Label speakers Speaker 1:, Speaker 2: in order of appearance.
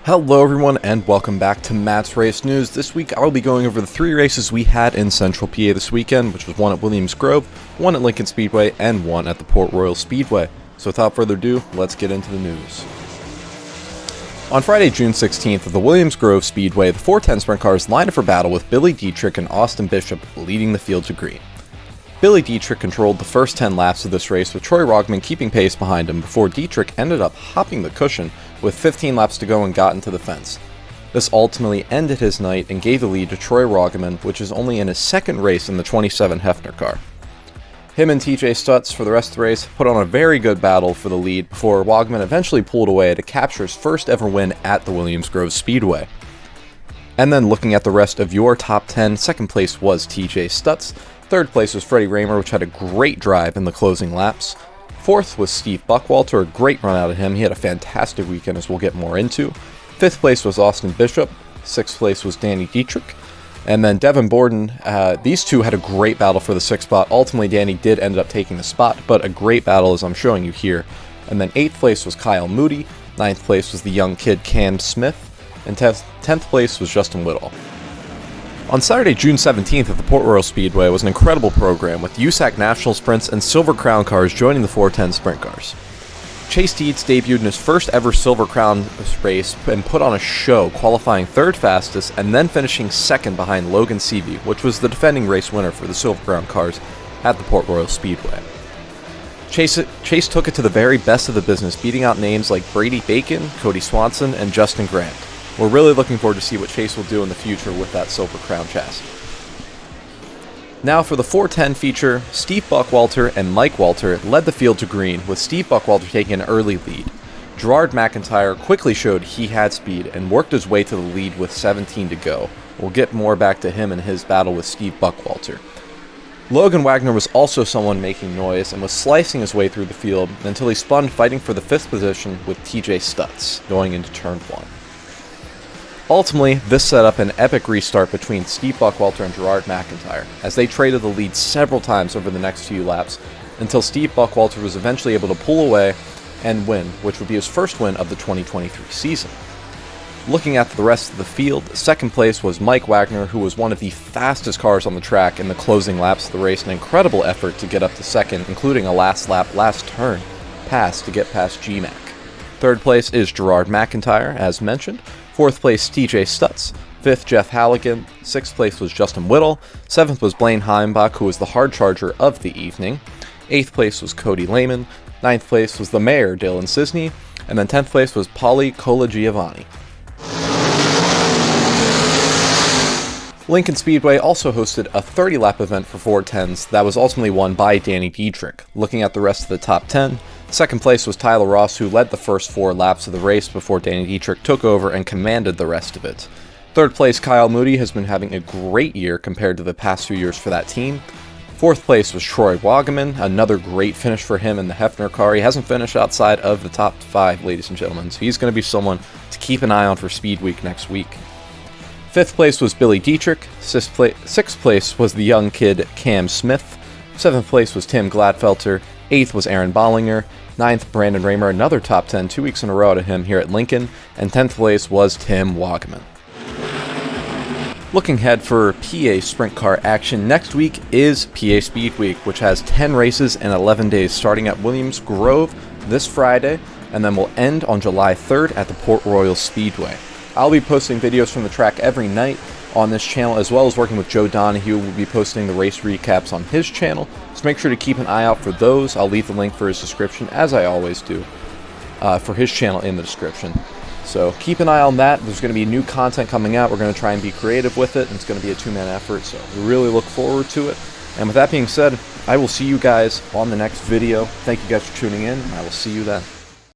Speaker 1: Hello everyone and welcome back to Matt's Race News. This week I'll be going over the 3 races we had in Central PA this weekend, which was one at Williams Grove, one at Lincoln Speedway, and one at the Port Royal Speedway. So without further ado, let's get into the news. On Friday, June 16th at the Williams Grove Speedway, the 410 sprint cars lined up for battle with Billy Dietrich and Austin Bishop leading the field to green. Billy Dietrich controlled the first 10 laps of this race, with Troy Roggeman keeping pace behind him before Dietrich ended up hopping the cushion with 15 laps to go and got into the fence. This ultimately ended his night and gave the lead to Troy Roggeman, which is only in his second race in the 27 Hefner car. Him and TJ Stutz for the rest of the race put on a very good battle for the lead before Roggeman eventually pulled away to capture his first ever win at the Williams Grove Speedway. And then looking at the rest of your top 10, second place was TJ Stutz. Third place was Freddie Raymer, which had a great drive in the closing laps. Fourth was Steve Buckwalter, a great run out of him. He had a fantastic weekend, as we'll get more into. Fifth place was Austin Bishop. Sixth place was Danny Dietrich. And then Devin Borden, these two had a great battle for the sixth spot. Ultimately, Danny did end up taking the spot, but a great battle as I'm showing you here. And then 8th place was Kyle Moody. 9th place was the young kid Cam Smith. And 10th place was Justin Whittle. On Saturday, June 17th at the Port Royal Speedway was an incredible program with USAC National Sprints and Silver Crown cars joining the 410 sprint cars. Chase Dietz debuted in his first ever Silver Crown race and put on a show, qualifying third fastest and then finishing second behind Logan Seavey, which was the defending race winner for the Silver Crown cars at the Port Royal Speedway. Chase took it to the very best of the business, beating out names like Brady Bacon, Cody Swanson, and Justin Grant. We're really looking forward to see what Chase will do in the future with that Silver Crown chassis. Now for the 410 feature, Steve Buckwalter and Mike Walter led the field to green, with Steve Buckwalter taking an early lead. Gerard McIntyre quickly showed he had speed and worked his way to the lead with 17 to go. We'll get more back to him and his battle with Steve Buckwalter. Logan Wagner was also someone making noise and was slicing his way through the field until he spun fighting for the 5th position with TJ Stutz going into turn 1. Ultimately, this set up an epic restart between Steve Buckwalter and Gerard McIntyre, as they traded the lead several times over the next few laps, until Steve Buckwalter was eventually able to pull away and win, which would be his first win of the 2023 season. Looking at the rest of the field, second place was Mike Wagner, who was one of the fastest cars on the track in the closing laps of the race, an incredible effort to get up to second, including a last turn pass to get past GMAC. Third place is Gerard McIntyre, as mentioned. Fourth place, TJ Stutz. Fifth, Jeff Halligan. Sixth place was Justin Whittle. Seventh was Blaine Heimbach, who was the hard charger of the evening. Eighth place was Cody Lehman. Ninth place was the mayor, Dylan Cisney. And then 10th place was Paulie Colagiovanni. Lincoln Speedway also hosted a 30-lap event for 410s that was ultimately won by Danny Dietrich. Looking at the rest of the top 10, second place was Tyler Ross, who led the first 4 laps of the race before Danny Dietrich took over and commanded the rest of it. Third place, Kyle Moody, has been having a great year compared to the past few years for that team. Fourth place was Troy Roggeman, another great finish for him in the Hefner car. He hasn't finished outside of the top 5, ladies and gentlemen, so he's going to be someone to keep an eye on for Speed Week next week. Fifth place was Billy Dietrich. Sixth place was the young kid Cam Smith. Seventh place was Tim Gladfelter. Eighth was Aaron Bollinger. Ninth, Brandon Raymer, another top 10, 2 weeks in a row to him here at Lincoln. And 10th place was Tim Woggeman. Looking ahead for PA sprint car action, next week is PA Speed Week, which has 10 races in 11 days, starting at Williams Grove this Friday, and then will end on July 3rd at the Port Royal Speedway. I'll be posting videos from the track every night on this channel, as well as working with Joe Donahue, who will be posting the race recaps on his channel, so make sure to keep an eye out for those. I'll leave the link for his description, as I always do, for his channel in the description. So keep an eye on that. There's going to be new content coming out. We're going to try and be creative with it, and it's going to be a 2-man effort, so we really look forward to it. And with that being said, I will see you guys on the next video. Thank you guys for tuning in, and I will see you then.